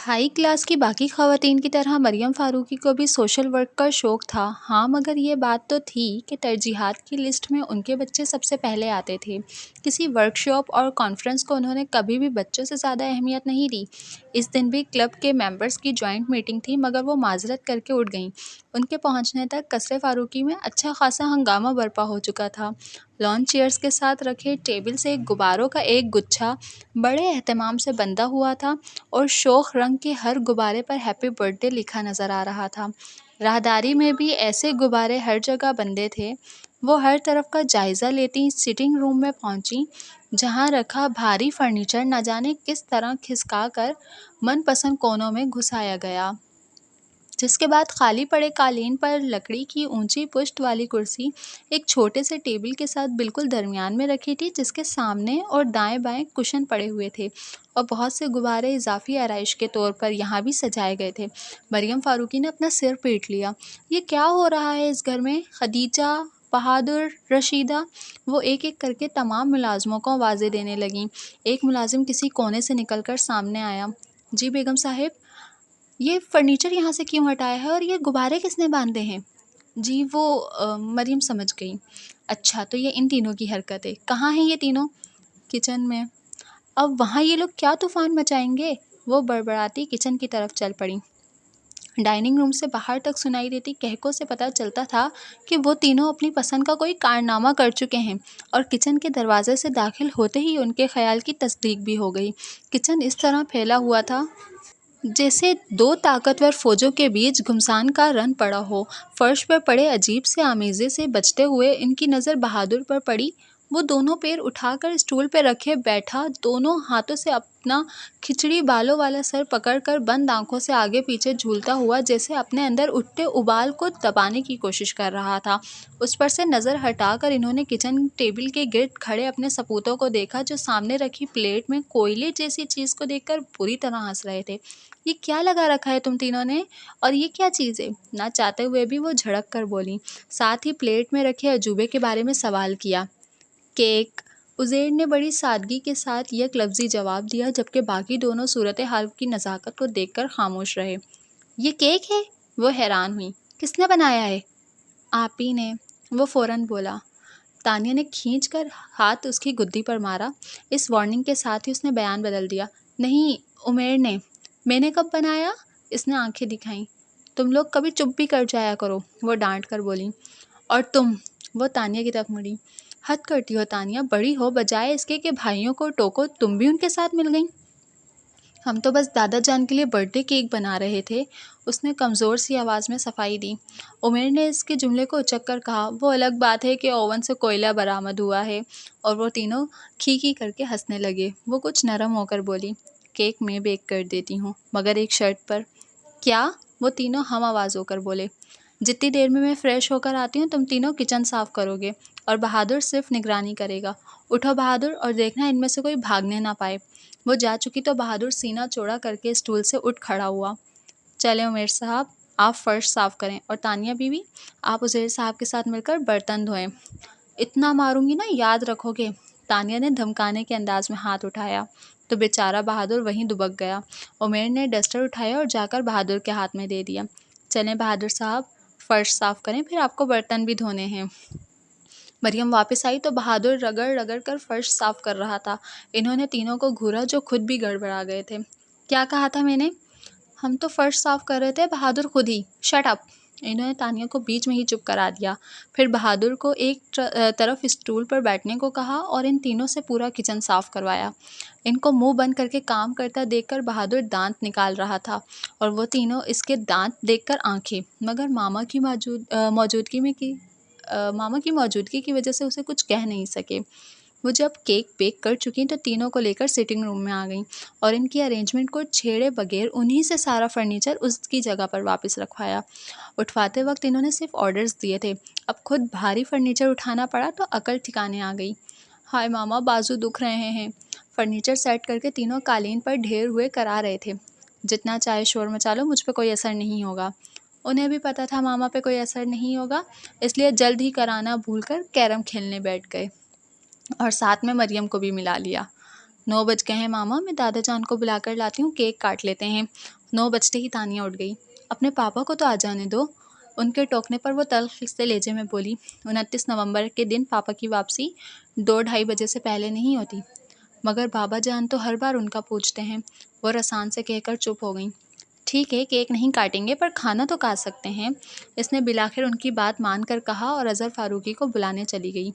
High class کی باقی خواتین کی طرح مریم فاروقی کو بھی سوشل ورک کا شوق تھا۔ ہاں، مگر یہ بات تو تھی کہ ترجیحات کی لسٹ میں ان کے بچے سب سے پہلے آتے تھے۔ کسی ورک شاپ اور کانفرنس کو انہوں نے کبھی بھی بچوں سے زیادہ اہمیت نہیں دی۔ اس دن بھی کلب کے ممبرز کی جوائنٹ میٹنگ تھی، مگر وہ معذرت کر کے اٹھ گئیں۔ ان کے پہنچنے تک قصر فاروقی میں اچھا خاصا ہنگامہ برپا ہو چکا تھا۔ لان چیئرز کے ساتھ رکھے ٹیبل سے غباروں کا ایک گچھا بڑے اہتمام سے بندھا ہوا تھا اور شوخ رنگ کے ہر غبارے پر ہیپی برتھ ڈے لکھا نظر آ رہا تھا۔ راہداری میں بھی ایسے غبارے ہر جگہ بندھے تھے۔ وہ ہر طرف کا جائزہ لیتی سٹنگ روم میں پہنچی، جہاں رکھا بھاری فرنیچر نہ جانے کس طرح کھسکا کر من پسند کونوں میں گھسایا گیا، جس کے بعد خالی پڑے قالین پر لکڑی کی اونچی پشت والی کرسی ایک چھوٹے سے ٹیبل کے ساتھ بالکل درمیان میں رکھی تھی، جس کے سامنے اور دائیں بائیں کشن پڑے ہوئے تھے اور بہت سے غبارے اضافی آرائش کے طور پر یہاں بھی سجائے گئے تھے۔ مریم فاروقی نے اپنا سر پیٹ لیا۔ یہ کیا ہو رہا ہے اس گھر میں؟ خدیجہ، بہادر، رشیدہ، وہ ایک ایک کر کے تمام ملازموں کو آوازیں دینے لگیں۔ ایک ملازم کسی کونے سے نکل کر سامنے آیا۔ جی بیگم صاحب، یہ فرنیچر یہاں سے کیوں ہٹایا ہے اور یہ غبارے کس نے باندھے ہیں؟ جی وہ مریم سمجھ گئی۔ اچھا، تو یہ ان تینوں کی حرکت ہے۔ کہاں ہیں یہ تینوں؟ کچن میں۔ اب وہاں یہ لوگ کیا طوفان مچائیں گے؟ وہ بڑبڑاتی کچن کی طرف چل پڑیں۔ ڈائننگ روم سے باہر تک سنائی دیتی کہکوں سے پتہ چلتا تھا کہ وہ تینوں اپنی پسند کا کوئی کارنامہ کر چکے ہیں، اور کچن کے دروازے سے داخل ہوتے ہی ان کے خیال کی تصدیق بھی ہو گئی۔ کچن اس طرح پھیلا ہوا تھا جیسے دو طاقتور فوجوں کے بیچ گھمسان کا رن پڑا ہو۔ فرش پر پڑے عجیب سے آمیزے سے بچتے ہوئے ان کی نظر بہادر پر پڑی۔ وہ دونوں پیر اٹھا کر اسٹول پہ رکھے بیٹھا، دونوں ہاتھوں سے اپنا کھچڑی بالوں والا سر پکڑ کر بند آنکھوں سے آگے پیچھے جھولتا ہوا جیسے اپنے اندر اٹھتے ابال کو دبانے کی کوشش کر رہا تھا۔ اس پر سے نظر ہٹا کر انہوں نے کچن ٹیبل کے گرد کھڑے اپنے سپوتوں کو دیکھا، جو سامنے رکھی پلیٹ میں کوئلے جیسی چیز کو دیکھ کر بری طرح ہنس رہے تھے۔ یہ کیا لگا رکھا ہے تم تینوں نے؟ اور یہ کیا چیز ہے؟ نہ چاہتے ہوئے بھی وہ جھڑک کر بولیں، ساتھ ہی پلیٹ میں رکھے عجوبے کے بارے میں سوال کیا۔ کیک، عزیر نے بڑی سادگی کے ساتھ یک لفظی جواب دیا، جبکہ باقی دونوں صورتحال کی نزاکت کو دیکھ کر خاموش رہے۔ یہ کیک ہے؟ وہ حیران ہوئی۔ کس نے بنایا ہے؟ آپ ہی نے، وہ فوراً بولا۔ تانیہ نے کھینچ کر ہاتھ اس کی گدی پر مارا۔ اس وارننگ کے ساتھ ہی اس نے بیان بدل دیا۔ نہیں، عمیر نے۔ میں نے کب بنایا؟ اس نے آنکھیں دکھائیں۔ تم لوگ کبھی چپ بھی کر جایا کرو، وہ ڈانٹ کر بولی۔ اور تم، وہ تانیہ کی طرف مڑی۔ حد کرتی ہو تانیہ، بڑی ہو، بجائے اس کے کہ بھائیوں کو ٹوکو تم بھی ان کے ساتھ مل گئیں۔ ہم تو بس دادا جان کے لیے برتھ ڈے کیک بنا رہے تھے، اس نے کمزور سی آواز میں صفائی دی۔ عمیر نے اس کے جملے کو اچک کر کہا، وہ الگ بات ہے کہ اوون سے کوئلہ برآمد ہوا ہے، اور وہ تینوں کھی کر کے ہنسنے لگے۔ وہ کچھ نرم ہو کر بولی، کیک میں بیک کر دیتی ہوں، مگر ایک شرط پر۔ کیا؟ وہ تینوں ہم آواز ہو کر بولے۔ جتنی دیر میں فریش ہو کر آتی ہوں تم تینوں کچن صاف کرو گے، اور بہادر صرف نگرانی کرے گا۔ اٹھو بہادر، اور دیکھنا ان میں سے کوئی بھاگنے نہ پائے۔ وہ جا چکی تو بہادر سینہ چوڑا کر کے اسٹول سے اٹھ کھڑا ہوا۔ چلیں عمیر صاحب، آپ فرش صاف کریں، اور تانیہ بیوی، آپ عزیر صاحب کے ساتھ مل کر برتن دھوئیں۔ اتنا ماروں گی نا، یاد رکھو گے؟ تانیہ نے دھمکانے کے انداز میں ہاتھ اٹھایا تو بیچارہ بہادر وہیں دبک گیا۔ عمیر نے ڈسٹر اٹھایا اور جا کر بہادر کے ہاتھ میں دے دیا۔ چلیں بہادر صاحب، فرش صاف کریں، پھر آپ کو برتن بھی دھونے ہیں۔ مریم واپس آئی تو بہادر رگڑ رگڑ کر فرش صاف کر رہا تھا۔ انہوں نے تینوں کو گھورا جو خود بھی گڑبڑا گئے تھے۔ کیا کہا تھا میں نے؟ ہم تو فرش صاف کر رہے تھے بہادر، خود ہی۔ Shut up! انہوں نے تانیہ کو بیچ میں ہی چپ کرا دیا۔ پھر بہادر کو ایک طرف اسٹول پر بیٹھنے کو کہا اور ان تینوں سے پورا کچن صاف کروایا۔ ان کو منہ بند کر کے کام کرتا دیکھ کر بہادر دانت نکال رہا تھا، اور وہ تینوں اس کے دانت دیکھ کر آنکھیں، مگر ماما کی موجودگی کی وجہ سے اسے کچھ کہہ نہیں سکے۔ وہ جب کیک بیک کر چکیں تو تینوں کو لے کر سٹنگ روم میں آ گئیں، اور ان کی ارینجمنٹ کو چھیڑے بغیر انہی سے سارا فرنیچر اس کی جگہ پر واپس رکھوایا۔ اٹھواتے وقت انہوں نے صرف آرڈرز دیے تھے، اب خود بھاری فرنیچر اٹھانا پڑا تو عقل ٹھکانے آ گئی۔ ہائے ماما، بازو دکھ رہے ہیں۔ فرنیچر سیٹ کر کے تینوں قالین پر ڈھیر ہوئے کرا رہے تھے۔ جتنا چاہے شور مچا لو، مجھ پہ کوئی اثر نہیں ہوگا۔ انہیں بھی پتہ تھا ماما پہ کوئی اثر نہیں ہوگا، اس لیے جلد ہی کرانا بھول کر کیرم کھیلنے بیٹھ گئے، اور ساتھ میں مریم کو بھی ملا لیا۔ 9 بج گئے ہیں ماما، میں دادا جان کو بلا کر لاتی ہوں، کیک کاٹ لیتے ہیں۔ 9 بجتے ہی تانیہ اٹھ گئی۔ اپنے پاپا کو تو آ جانے دو۔ ان کے ٹوکنے پر وہ تلخ سے لہجے میں بولی۔ 29 نومبر کے دن پاپا کی واپسی 2-2:30 بجے سے پہلے نہیں ہوتی۔ مگر بابا جان تو ہر بار ان کا پوچھتے ہیں، وہ رسان سے کہہ کر چپ ہو گئیں۔ ٹھیک ہے، کیک نہیں کاٹیں گے پر کھانا تو کھا سکتے ہیں، اس نے بالآخر ان کی بات مان کر کہا اور اظہر فاروقی کو بلانے چلی گئی۔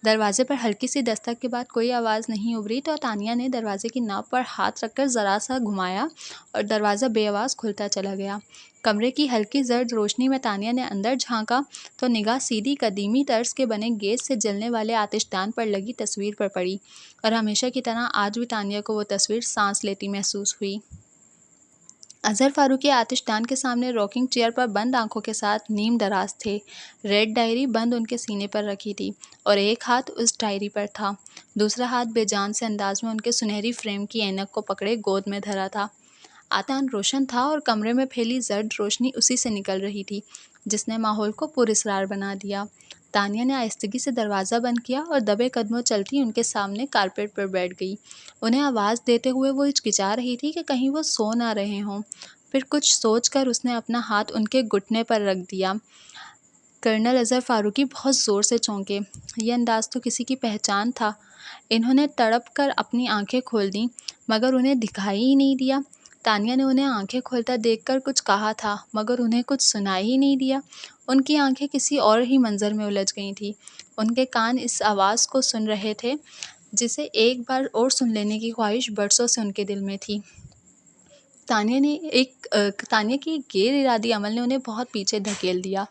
دروازے پر ہلکی سی دستک کے بعد کوئی آواز نہیں ابھری تو تانیہ نے دروازے کی ناپ پر ہاتھ رکھ کر ذرا سا گھمایا اور دروازہ بے آواز کھلتا چلا گیا۔ کمرے کی ہلکی زرد روشنی میں تانیہ نے اندر جھانکا تو نگاہ سیدھی قدیمی طرز کے بنے گیس سے جلنے والے آتش دان پر لگی تصویر پر پڑی، اور ہمیشہ کی طرح آج بھی تانیہ کو وہ تصویر سانس لیتی محسوس ہوئی۔ اظہر فاروقی آتش دان کے سامنے راکنگ چیئر پر بند آنکھوں کے ساتھ نیم دراز تھے۔ ریڈ ڈائری بند ان کے سینے پر رکھی تھی اور ایک ہاتھ اس ڈائری پر تھا، دوسرا ہاتھ بے جان سے انداز میں ان کے سنہری فریم کی اینک کو پکڑے گود میں دھرا تھا۔ آتش دان روشن تھا اور کمرے میں پھیلی زرد روشنی اسی سے نکل رہی تھی، جس نے ماحول کو پراسرار بنا دیا۔ تانیہ نے آہستگی سے دروازہ بند کیا اور دبے قدموں چلتی ان کے سامنے کارپیٹ پر بیٹھ گئی۔ انہیں آواز دیتے ہوئے وہ ہچکچا رہی تھی کہ کہیں وہ سو نہ رہے ہوں۔ پھر کچھ سوچ کر اس نے اپنا ہاتھ ان کے گھٹنے پر رکھ دیا۔ کرنل اظہر فاروقی بہت زور سے چونکے۔ یہ انداز تو کسی کی پہچان تھا۔ انہوں نے تڑپ کر اپنی آنکھیں کھول دیں مگر انہیں دکھائی ہی نہیں دیا۔ تانیہ نے انہیں آنکھیں کھولتا دیکھ کر کچھ کہا تھا مگر انہیں کچھ سنائی ہی نہیں دیا۔ ان کی آنکھیں کسی اور ہی منظر میں الجھ گئی تھیں۔ ان کے کان اس آواز کو سن رہے تھے جسے ایک بار اور سن لینے کی خواہش برسوں سے ان کے دل میں تھی۔ تانیہ کے ایک غیر ارادی عمل نے انہیں بہت پیچھے دھکیل دیا۔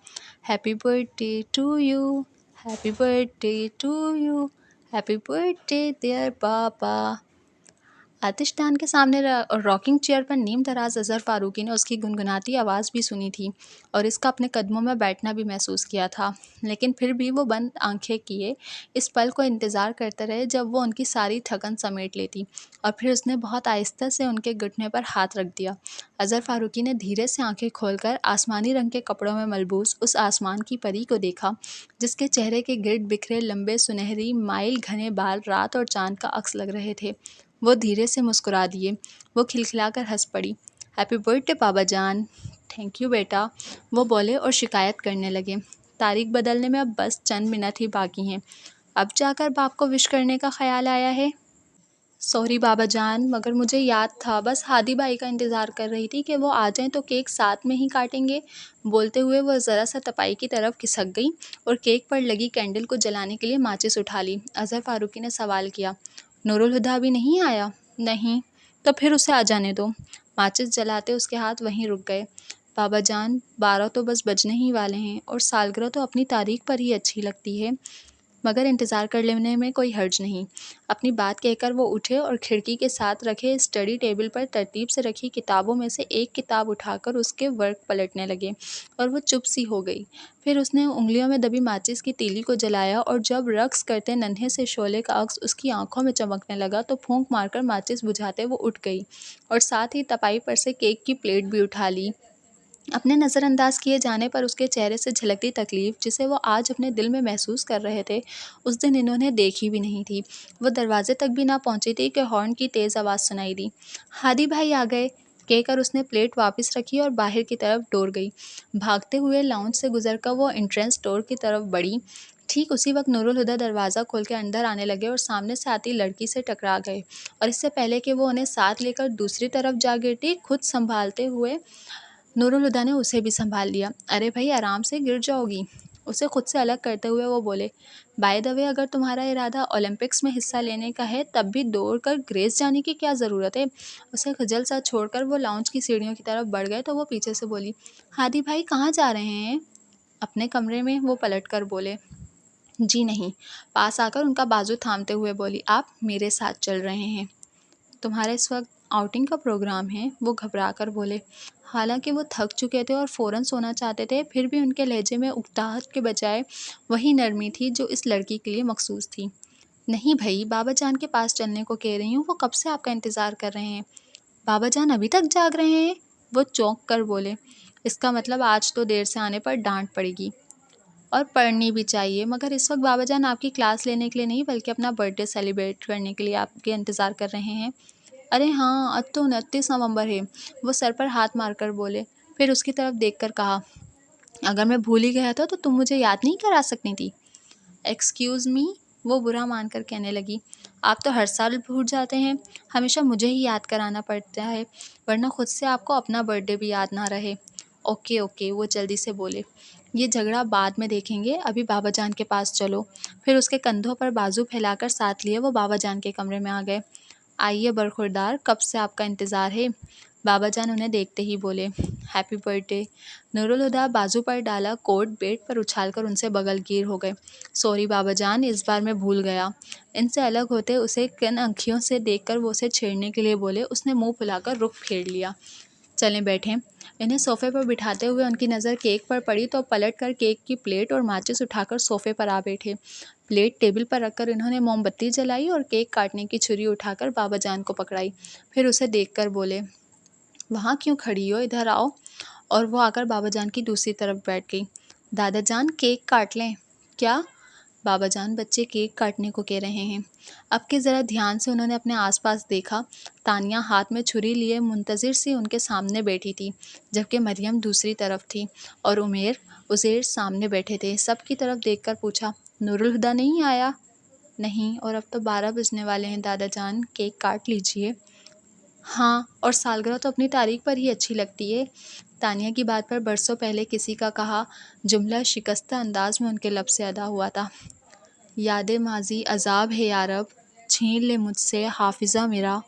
Happy birthday to you, happy birthday to you, happy birthday dear papa. آتش دان کے سامنے راکنگ چیئر پر نیم دراز اظہر فاروقی نے اس کی گنگناتی آواز بھی سنی تھی اور اس کا اپنے قدموں میں بیٹھنا بھی محسوس کیا تھا، لیکن پھر بھی وہ بند آنکھیں کیے اس پل کو انتظار کرتے رہے جب وہ ان کی ساری تھکن سمیٹ لیتی، اور پھر اس نے بہت آہستہ سے ان کے گھٹنے پر ہاتھ رکھ دیا۔ اظہر فاروقی نے دھیرے سے آنکھیں کھول کر آسمانی رنگ کے کپڑوں میں ملبوس اس آسمان کی پری کو دیکھا جس کے چہرے کے گرد بکھرے لمبے سنہری مائل گھنے بال رات اور چاند کا عکس لگ رہے تھے۔ وہ دھیرے سے مسکرا دیے۔ وہ کھلکھلا کر ہنس پڑی۔ ہیپی برتھ ڈے بابا جان۔ تھینک یو بیٹا، وہ بولے اور شکایت کرنے لگے۔ تاریخ بدلنے میں اب بس چند منٹ ہی باقی ہیں، اب جا کر باپ کو وش کرنے کا خیال آیا ہے؟ سوری بابا جان، مگر مجھے یاد تھا، بس ہادی بھائی کا انتظار کر رہی تھی کہ وہ آ جائیں تو کیک ساتھ میں ہی کاٹیں گے۔ بولتے ہوئے وہ ذرا سا تپائی کی طرف کھسک گئی اور کیک پر لگی کینڈل کو جلانے کے لیے ماچس اٹھا لی۔ اظہر فاروقی نے سوال کیا، نور الہدیٰ ابھی نہیں آیا؟ نہیں۔ تو پھر اسے آ جانے دو۔ ماچس جلاتے اس کے ہاتھ وہیں رک گئے۔ بابا جان، 12 تو بس بجنے ہی والے ہیں اور سالگرہ تو اپنی تاریخ پر ہی اچھی لگتی ہے، مگر انتظار کر لینے میں کوئی حرج نہیں۔ اپنی بات کہہ کر وہ اٹھے اور کھڑکی کے ساتھ رکھے اسٹڈی ٹیبل پر ترتیب سے رکھی کتابوں میں سے ایک کتاب اٹھا کر اس کے ورق پلٹنے لگے اور وہ چپ سی ہو گئی۔ پھر اس نے انگلیوں میں دبی ماچس کی تیلی کو جلایا اور جب رقص کرتے ننھے سے شعلے کا عکس اس کی آنکھوں میں چمکنے لگا تو پھونک مار کر ماچس بجھاتے وہ اٹھ گئی اور ساتھ ہی تپائی پر سے کیک کی پلیٹ بھی اٹھا لی۔ اپنے نظر انداز کیے جانے پر اس کے چہرے سے جھلکتی تکلیف جسے وہ آج اپنے دل میں محسوس کر رہے تھے، اس دن انہوں نے دیکھی بھی نہیں تھی۔ وہ دروازے تک بھی نہ پہنچی تھی کہ ہارن کی تیز آواز سنائی دی۔ ہادی بھائی آ گئے، کہہ کر اس نے پلیٹ واپس رکھی اور باہر کی طرف ڈور گئی۔ بھاگتے ہوئے لاؤنج سے گزر کر وہ انٹرنس ڈور کی طرف بڑھی۔ ٹھیک اسی وقت نور الہدیٰ دروازہ کھول کے اندر آنے لگے اور سامنے سے آتی لڑکی سے ٹکرا گئے، اور اس سے پہلے کہ وہ انہیں ساتھ لے کر دوسری طرف جا گرتی، خود سنبھالتے ہوئے نور الہدیٰ نے اسے بھی سنبھال لیا۔ ارے بھائی، آرام سے، گر جاؤ گی۔ اسے خود سے الگ کرتے ہوئے وہ بولے، بائی دا وے، اگر تمہارا ارادہ اولمپکس میں حصہ لینے کا ہے تب بھی دوڑ کر گریس جانے کی کیا ضرورت ہے؟ اسے خجل سا چھوڑ کر وہ لاؤنج کی سیڑھیوں کی طرف بڑھ گئے تو وہ پیچھے سے بولی، ہادی بھائی کہاں جا رہے ہیں؟ اپنے کمرے میں، وہ پلٹ کر بولے۔ جی نہیں، پاس آ کر ان کا بازو تھامتے ہوئے بولی، آپ میرے ساتھ چل رہے ہیں؟ تمہارا اس وقت آؤٹنگ کا پروگرام ہے؟ وہ گھبرا کر بولے۔ حالانکہ وہ تھک چکے تھے اور فوراً سونا چاہتے تھے، پھر بھی ان کے لہجے میں اکتاہٹ کے بجائے وہی نرمی تھی جو اس لڑکی کے لیے مخصوص تھی۔ نہیں بھائی، بابا جان کے پاس چلنے کو کہہ رہی ہوں، وہ کب سے آپ کا انتظار کر رہے ہیں۔ بابا جان ابھی تک جاگ رہے ہیں؟ وہ چونک کر بولے۔ اس کا مطلب آج تو دیر سے آنے پر ڈانٹ پڑے گی۔ اور پڑھنی بھی چاہیے، مگر اس وقت بابا جان آپ کی کلاس لینے کے لیے نہیں بلکہ اپنا برتھ ڈے سیلیبریٹ کرنے کے لیے آپ کے انتظار کر رہے ہیں۔ ارے ہاں، اب تو 29 نومبر ہے، وہ سر پر ہاتھ مار کر بولے، پھر اس کی طرف دیکھ کر کہا، اگر میں بھول ہی گیا تھا تو تم مجھے یاد نہیں کرا سکتی تھی؟ ایکسکیوز می، وہ برا مان کر کہنے لگی، آپ تو ہر سال بھول جاتے ہیں، ہمیشہ مجھے ہی یاد کرانا پڑتا ہے، ورنہ خود سے آپ کو اپنا برتھ ڈے بھی یاد نہ رہے۔ اوکے اوکے، وہ جلدی سے بولے، یہ جھگڑا بعد میں دیکھیں گے، ابھی بابا جان کے پاس چلو۔ پھر اس کے کندھوں پر بازو پھیلا کر ساتھ لیے وہ بابا جان کے کمرے میں آ گئے۔ آئیے برخوردار، کب سے آپ کا انتظار ہے؟ بابا جان انہیں دیکھتے ہی بولے، ہیپی برتھ ڈے۔ نور الہدیٰ بازو پر ڈالا کوٹ بیڈ پر اچھال کر ان سے بغل گیر ہو گئے۔ سوری بابا جان، اس بار میں بھول گیا۔ ان سے الگ ہوتے اسے کن آنکھیوں سے دیکھ کر وہ اسے چھیڑنے کے لیے بولے، اس نے منہ پھلا کر رخ پھیر لیا۔ چلیں بیٹھیں۔ انہیں صوفے پر بٹھاتے ہوئے ان کی نظر کیک پر پڑی تو پلٹ کر کیک کی پلیٹ اور ماچس اٹھا کر صوفے پر آ بیٹھے۔ پلیٹ ٹیبل پر رکھ کر انہوں نے موم بتی جلائی اور کیک کاٹنے کی چھری اٹھا کر بابا جان کو پکڑائی، پھر اسے دیکھ کر بولے، وہاں کیوں کھڑی ہو، ادھر آؤ۔ اور وہ آ کر بابا جان کی دوسری طرف بیٹھ گئی۔ دادا جان، کیک کاٹ لیں؟ کیا؟ بابا جان، بچے کیک کاٹنے کو کہہ رہے ہیں۔ اب کے ذرا دھیان سے انہوں نے اپنے آس پاس دیکھا۔ تانیہ ہاتھ میں چھری لیے منتظر سی ان کے سامنے بیٹھی تھی، جبکہ مریم دوسری طرف تھی اور عزیر سامنے بیٹھے تھے۔ سب کی طرف دیکھ کر پوچھا، نور الہدیٰ نہیں آیا؟ نہیں، اور اب تو 12 بجنے والے ہیں دادا جان، کیک کاٹ لیجئے۔ ہاں، اور سالگرہ تو اپنی تاریخ پر ہی اچھی لگتی ہے۔ تانیہ کی بات پر برسوں پہلے کسی کا کہا جملہ شکستہ انداز میں ان کے لب سے ادا ہوا تھا، یاد ماضی عذاب ہے یارب، چھین لے مجھ سے حافظہ میرا۔